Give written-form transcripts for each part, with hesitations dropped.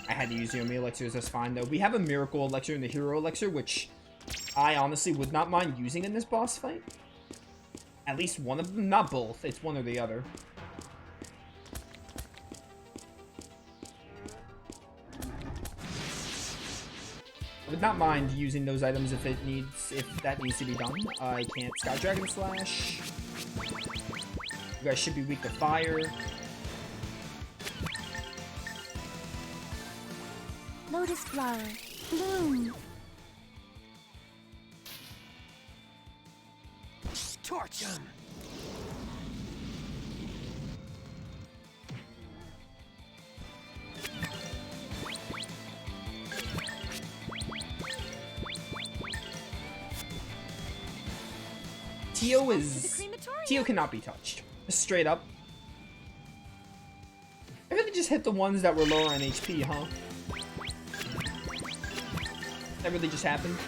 I had to use Yomi elixirs, that's fine though. We have a miracle elixir and the hero elixir, which I honestly would not mind using in this boss fight. At least one of them, not both, it's one or the other. I would not mind using those items if that needs to be done. I can't Sky Dragon Slash. You guys should be weak to fire. Lotus flower, bloom. Torch 'em. Tio cannot be touched. Straight up. I really just hit the ones that were lower on HP, huh? That really just happened.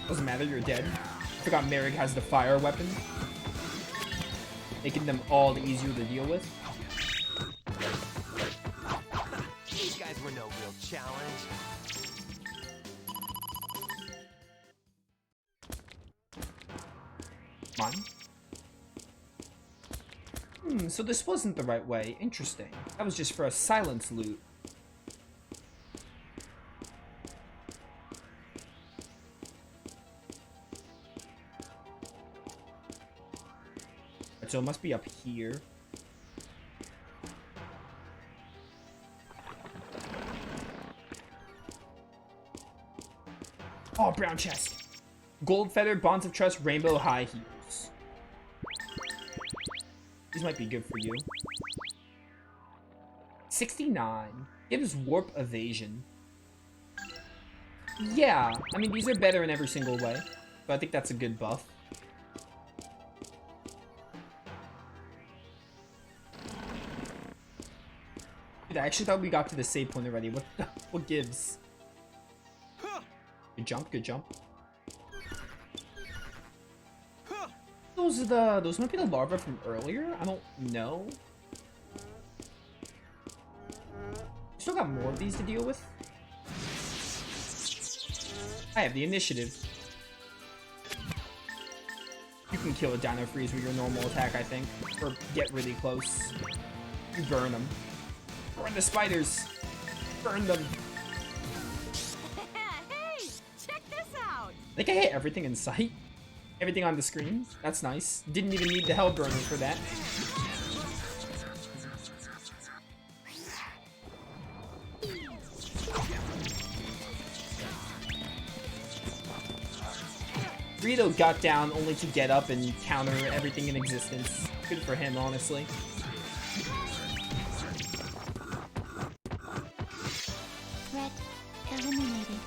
Doesn't matter, you're dead. I forgot Merrick has the fire weapon, making them all easier to deal with. These guys were no real challenge. Mine? So this wasn't the right way. Interesting. That was just for a silence loot. So it must be up here. Oh, brown chest. Gold feather, bonds of trust, rainbow high heels. These might be good for you. 69. Gives warp evasion. Yeah, I mean, these are better in every single way. But I think that's a good buff. Dude, I actually thought we got to the save point already. What gives? Good jump, good jump. Those might be the larvae from earlier? I don't know. Still got more of these to deal with. I have the initiative. You can kill a Dino Freeze with your normal attack, I think. Or get really close. You burn them. Burn the spiders! Burn them! Hey, check this out. I think I hit everything in sight. Everything on the screen. That's nice. Didn't even need the Hell Burner for that. Rito got down only to get up and counter everything in existence. Good for him, honestly. Threat eliminated.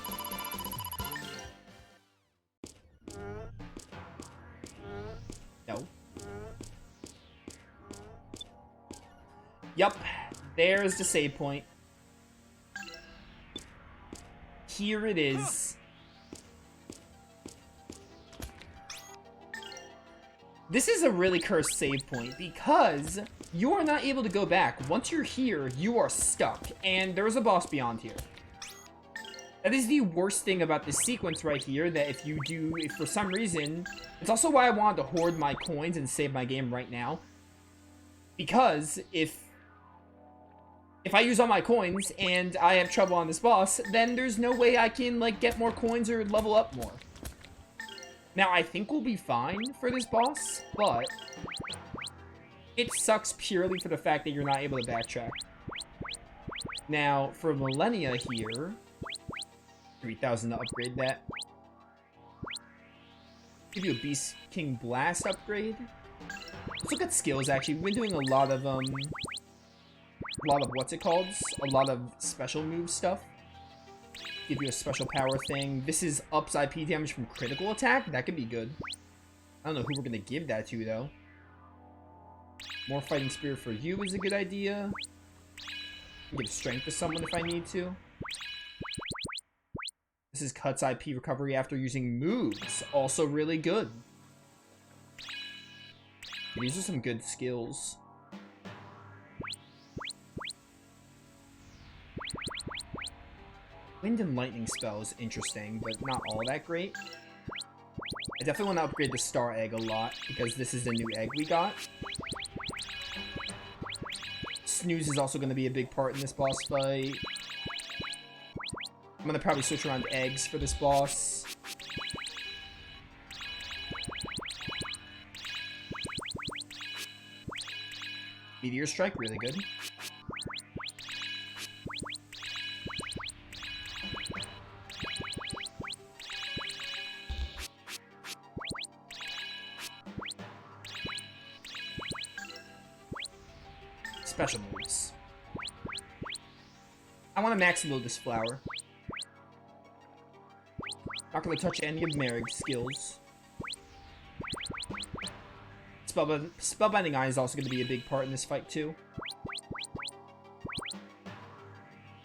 No. Yup. There's the save point. Here it is. This is a really cursed save point because you are not able to go back. Once you're here, you are stuck, and there's a boss beyond here. That is the worst thing about this sequence right here, that if for some reason, it's also why I wanted to hoard my coins and save my game right now. Because if I use all my coins and I have trouble on this boss, then there's no way I can, like, get more coins or level up more. Now, I think we'll be fine for this boss, but it sucks purely for the fact that you're not able to backtrack. Now, for Millennia here, 3,000 to upgrade that. Give you a Beast King Blast upgrade. Let's look at skills, actually. We've been doing a lot of what's it called? A lot of special move stuff. Give you a special power thing. This is ups IP damage from critical attack. That could be good. I don't know who we're gonna give that to, though. More fighting spirit for you is a good idea. Give strength to someone if I need to. This is cuts IP recovery after using moves. Also really good. These are some good skills. Wind and lightning spell is interesting, but not all that great. I definitely want to upgrade the star egg a lot, because this is the new egg we got. Snooze is also going to be a big part in this boss fight. I'm going to probably switch around eggs for this boss. Meteor Strike, really good. Special moves. I want to max load this flower. Not going to touch any of Merig's skills. Spellbinding Eye is also going to be a big part in this fight, too.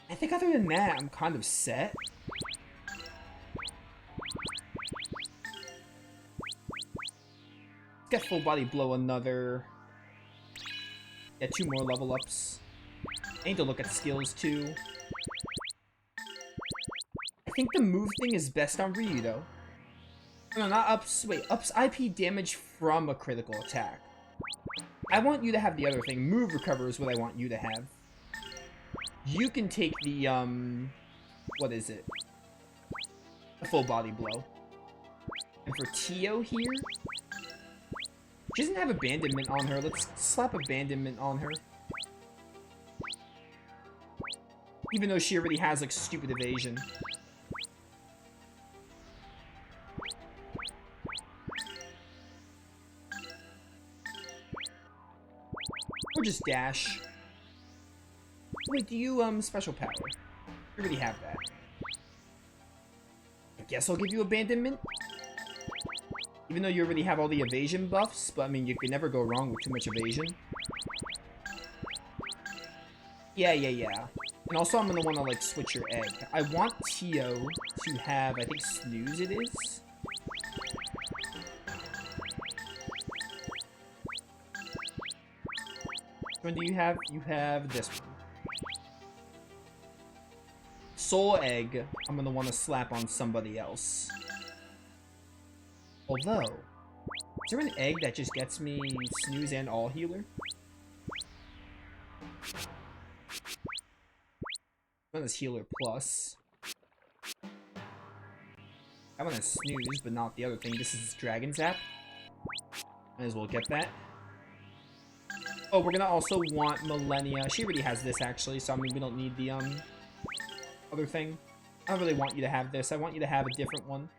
I think other than that, I'm kind of set. Let's get Full Body Blow another... Get 2 more level ups. I need to look at skills, too. I think the move thing is best on Ryu, though. No, not ups. Wait, ups IP damage from a critical attack. I want you to have the other thing. Move recover is what I want you to have. You can take the, what is it? The Full Body Blow. And for Tio here... She doesn't have abandonment on her. Let's slap abandonment on her. Even though she already has, like, stupid evasion. Or just dash. Wait, do you, special power? You already have that. I guess I'll give you abandonment? Even though you already have all the evasion buffs, but I mean, you can never go wrong with too much evasion. Yeah. And also, I'm gonna want to, like, switch your egg. I want Tio to have, I think, Snooze it is. Which one do you have? You have this one. Soul Egg, I'm gonna want to slap on somebody else. Although, is there an egg that just gets me Snooze and All Healer? One is Healer Plus. I want to Snooze, but not the other thing. This is Dragon Zap. Might as well get that. Oh, we're gonna also want Millennia. She already has this, actually, so I mean, we don't need the, other thing. I don't really want you to have this. I want you to have a different one.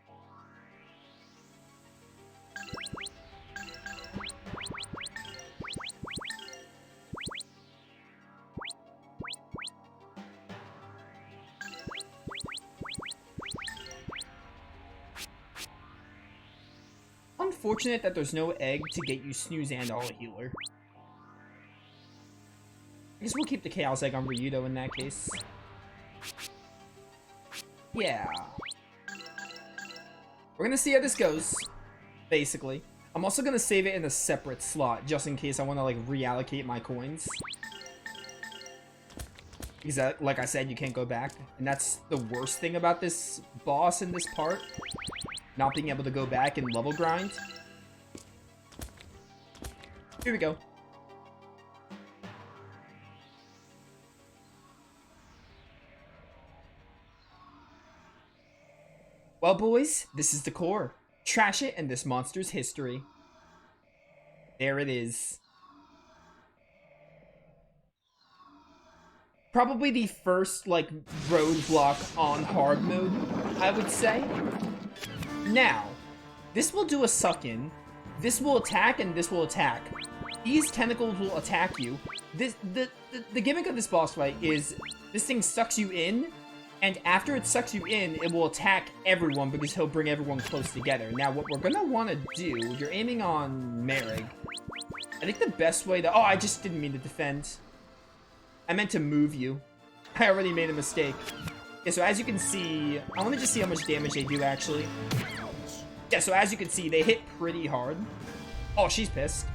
Unfortunate that there's no egg to get you Snooze and All Healer. I guess we'll keep the Chaos Egg on Ryudo in that case. Yeah. We're gonna see how this goes, basically. I'm also gonna save it in a separate slot, just in case I want to, like, reallocate my coins. Because, like I said, you can't go back. And that's the worst thing about this boss in this part. Not being able to go back and level grind. Here we go. Well, boys, this is the core. Trash it and this monster's history. There it is. Probably the first, like, roadblock on hard mode, I would say. Now, this will do a suck-in. This will attack, and this will attack. These tentacles will attack you. The gimmick of this boss fight is this thing sucks you in, and after it sucks you in, it will attack everyone because he'll bring everyone close together. Now, what we're gonna want to do, you're aiming on Merig. I think the best way to... Oh, I just didn't mean to defend. I meant to move you. I already made a mistake. Yeah, so as you can see... I want to just see how much damage they do, actually. Yeah, so as you can see, they hit pretty hard. Oh, she's pissed.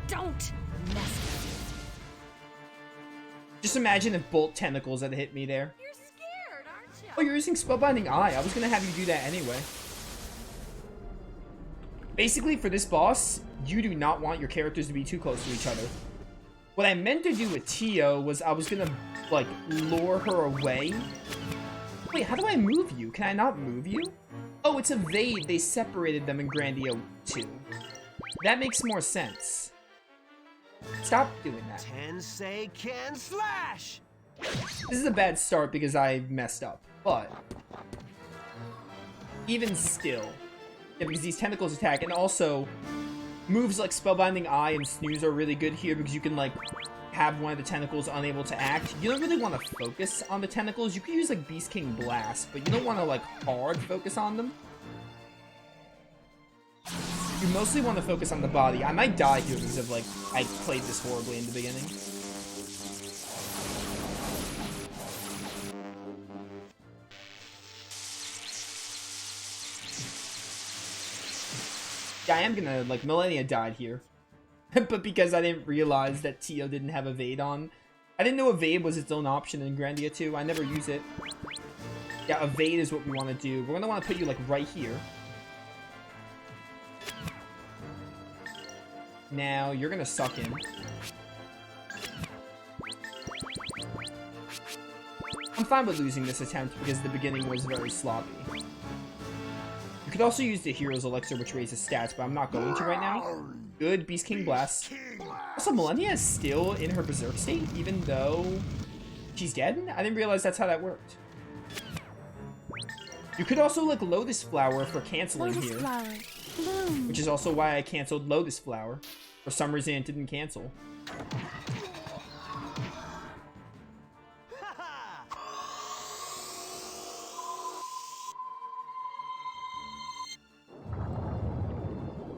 Don't mess with me. Just imagine if bolt tentacles had hit me there. You're scared, aren't you? Oh, you're using Spellbinding Eye. I was gonna have you do that anyway. Basically, for this boss, you do not want your characters to be too close to each other. What I meant to do with Tio was I was gonna, like, lure her away. Wait, how do I move you? Can I not move you? Oh, it's evade. They separated them in Grandia 2. That makes more sense. Stop doing that. Tensei can slash! This is a bad start because I messed up, but even still, yeah, because these tentacles attack, and also moves like Spellbinding Eye and Snooze are really good here because you can like have one of the tentacles unable to act. You don't really want to focus on the tentacles. You could use like Beast King Blast, but you don't want to like hard focus on them. You mostly want to focus on the body. I might die here because of like I played this horribly in the beginning. Yeah, I am gonna, like, Millennia died here. But because I didn't realize that Tio didn't have Evade on. I didn't know Evade was its own option in Grandia 2. I never use it. Yeah, Evade is what we want to do. We're gonna want to put you, like, right here. Now, you're gonna suck in. I'm fine with losing this attempt because the beginning was very sloppy. You could also use the Hero's Elixir, which raises stats, but I'm not going to right now. Good, Beast King Blast. Also, Millennia is still in her Berserk state, even though she's dead? I didn't realize that's how that worked. You could also, like, Lotus Flower for canceling Lotus here. flower, bloom. Which is also why I canceled Lotus Flower. For some reason, it didn't cancel.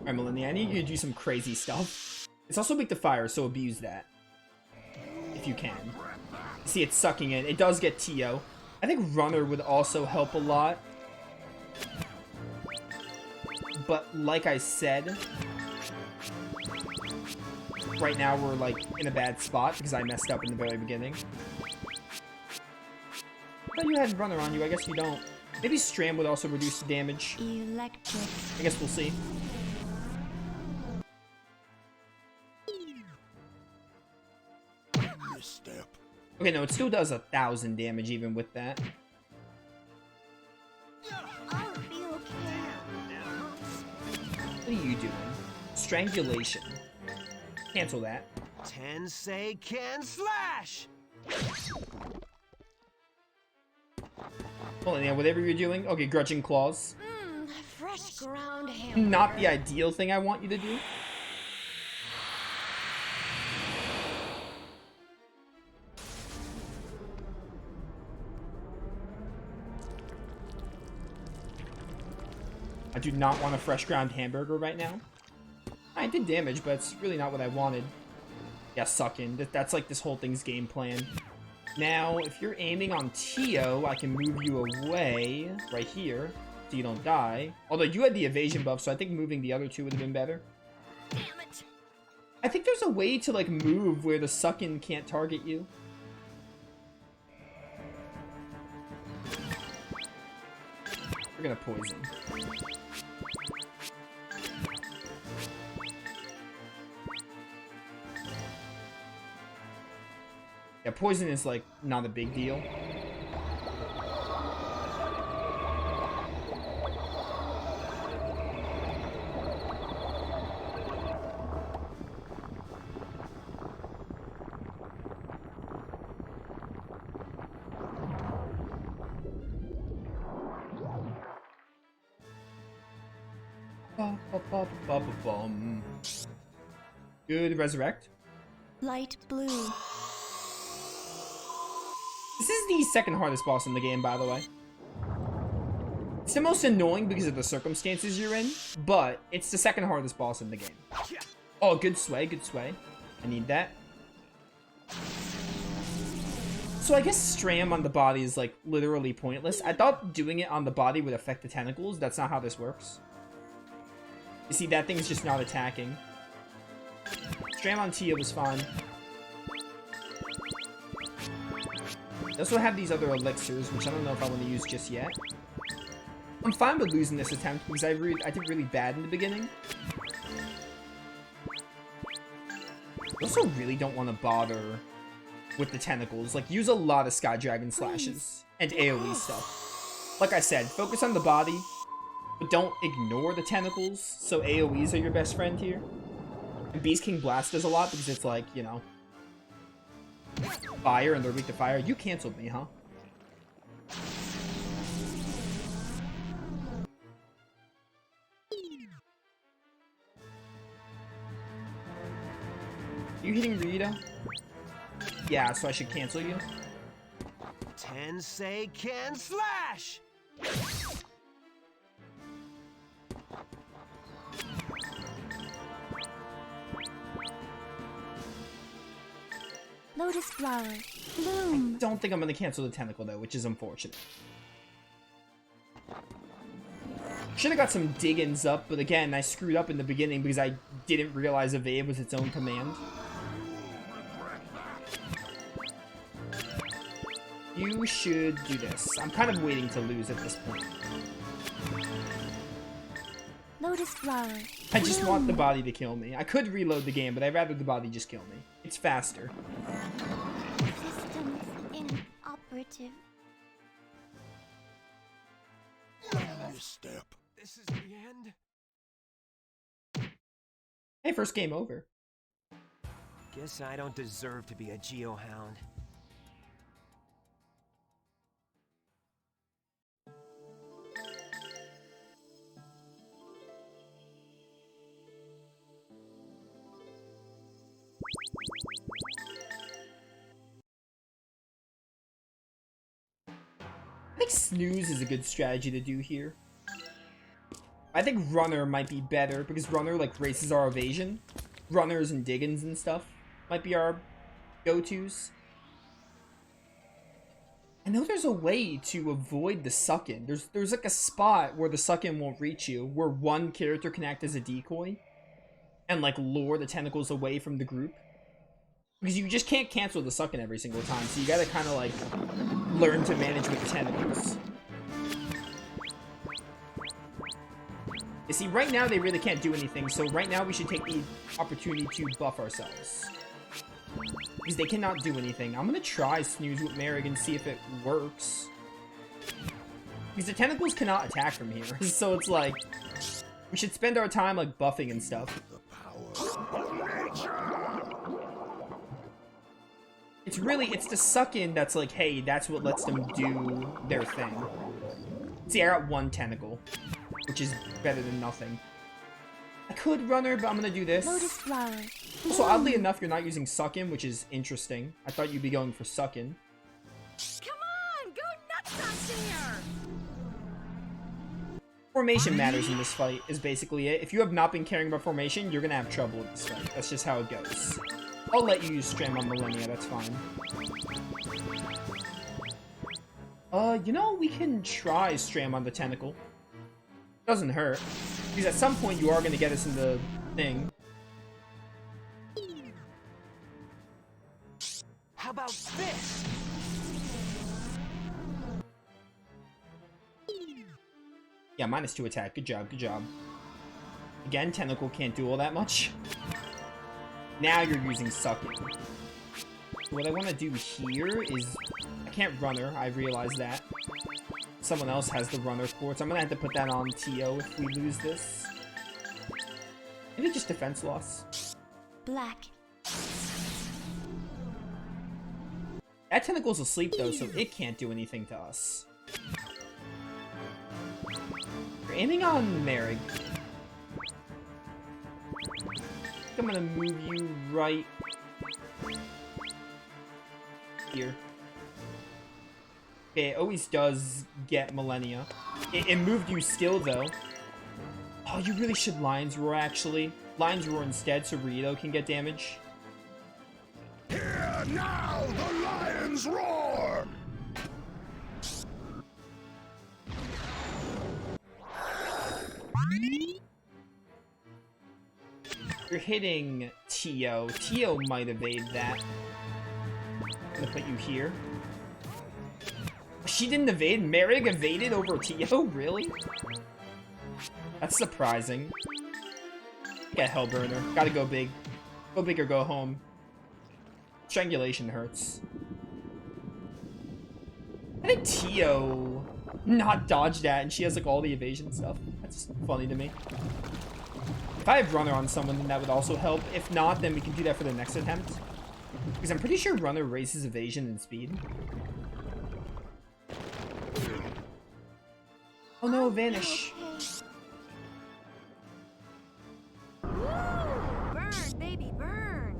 Alright, Millennia, I need you to do some crazy stuff. It's also weak to fire, so abuse that. If you can. See, it's sucking in. It does get Tio. I think Runner would also help a lot. But like I said, right now we're like in a bad spot because I messed up in the very beginning. I thought you had Runner on you. I guess you don't. Maybe Stram would also reduce the damage. Electric. I guess we'll see. Okay, no, it still does 1,000 damage even with that. I'll be okay. What are you doing? Strangulation. Cancel that. Tensei can slash! Hold on, yeah, whatever you're doing. Okay, Grudging Claws. Fresh ground hamburger. Not the ideal thing I want you to do. I do not want a fresh ground hamburger right now. I did damage, but it's really not what I wanted. Yeah, suck in. That's like this whole thing's game plan. Now, if you're aiming on Tio, I can move you away right here so you don't die. Although you had the evasion buff, so I think moving the other two would have been better. Damn it. I think there's a way to like move where the suck-in can't target you. We're gonna poison. Yeah, poison is like not a big deal. Good, resurrect. Light blue. This is the second hardest boss in the game, by the way. It's the most annoying because of the circumstances you're in, but it's the second hardest boss in the game. Oh, good sway, good sway. I need that. So I guess Stram on the body is like literally pointless. I thought doing it on the body would affect the tentacles. That's not how this works. You see, that thing's just not attacking. Stram on Tia was fine. They also have these other elixirs, which I don't know if I want to use just yet. I'm fine with losing this attempt because I did really bad in the beginning. I also really don't want to bother with the tentacles. Like, use a lot of Sky Dragon slashes and AoE stuff. Like I said, focus on the body, but don't ignore the tentacles, so AoEs are your best friend here. And Beast King Blast does a lot because it's like, you know, fire and they're weak to fire. You canceled me, huh? You hitting Rita? Yeah, so I should cancel you. Tensei can slash! Lotus flower, bloom. Don't think I'm gonna cancel the tentacle though, which is unfortunate. Should have got some dig-ins up, but again, I screwed up in the beginning because I didn't realize evade was its own command. You should do this. I'm kind of waiting to lose at this point. Lotus flower. I just want the body to kill me. I could reload the game, but I'd rather the body just kill me. It's faster. Systems inoperative. Misstep. This is the end? Hey, first game over. Guess I don't deserve to be a Geohound. I think snooze is a good strategy to do here. I think runner might be better because runner like races our evasion. Runners and diggins and stuff might be our go-tos. I know there's a way to avoid the suck-in. There's like a spot where the suck-in won't reach you, where one character can act as a decoy and like lure the tentacles away from the group. Because you just can't cancel the suck-in every single time, so you gotta kind of like learn to manage with the tentacles. You see, right now they really can't do anything, so right now we should take the opportunity to buff ourselves. Because they cannot do anything. I'm gonna try snooze with Merrick and see if it works. Because the tentacles cannot attack from here, so it's like we should spend our time like buffing and stuff. It's the suck-in that's like, hey, that's what lets them do their thing. See, I got one tentacle, which is better than nothing. I could runner, but I'm gonna do this. Lotus flower. Also, oddly enough, you're not using suck-in, which is interesting. I thought you'd be going for suck-in. Come on, go nuts out there! Formation matters in this fight, is basically it. If you have not been caring about formation, you're gonna have trouble with this fight. That's just how it goes. I'll let you use Stram on Millennia, that's fine. You know, we can try Stram on the tentacle. Doesn't hurt. Because at some point you are gonna get us in the thing. How about this? Yeah, -2 attack. Good job, good job. Again, tentacle can't do all that much. Now you're using sucking. What I want to do here is... I can't runner, I realize that. Someone else has the runner quartz. I'm gonna have to put that on TO if we lose this. Maybe just defense loss. Black. That tentacle's asleep though, so it can't do anything to us. We're aiming on Merrick. I'm gonna move you right here. Okay, it always does get Millennia. It moved you still though. Oh, you really should Lion's Roar actually. Lion's Roar instead so Rito can get damage. Hear now the lion's roar! You're hitting Tio. Tio might evade that. I'm gonna put you here. She didn't evade? Merrick evaded over Tio? Really? That's surprising. Get Hellburner. Gotta go big. Go big or go home. Strangulation hurts. How did Tio not dodge that and she has like all the evasion stuff? That's funny to me. If I have Runner on someone, then that would also help. If not, then we can do that for the next attempt. Because I'm pretty sure Runner raises evasion and speed. Oh no, vanish. Woo! Burn, baby, burn.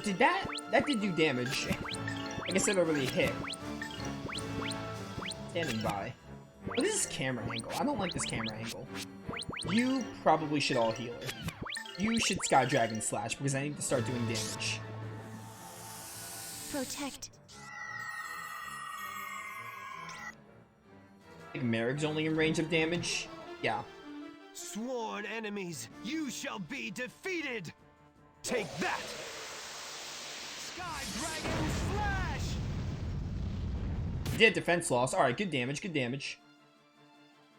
Did that did do damage. I guess it already hit. Standing by. What is this camera angle? I don't like this camera angle. You probably should all healer. You should Sky Dragon Slash because I need to start doing damage. Protect. I think Merrick's only in range of damage. Yeah. Sworn enemies, you shall be defeated! Take that! Sky Dragon Slash! Did defense loss. Alright, good damage, good damage.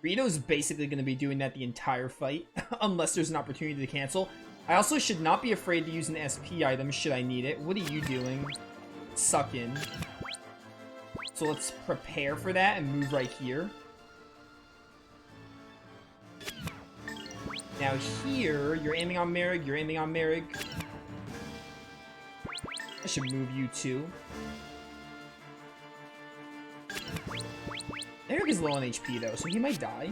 Rito's basically going to be doing that the entire fight, unless there's an opportunity to cancel. I also should not be afraid to use an SP item should I need it. What are you doing? Suck in. So let's prepare for that and move right here. Now here, you're aiming on Merrick, you're aiming on Merrick. I should move you too. Merrick is low on HP though, so he might die.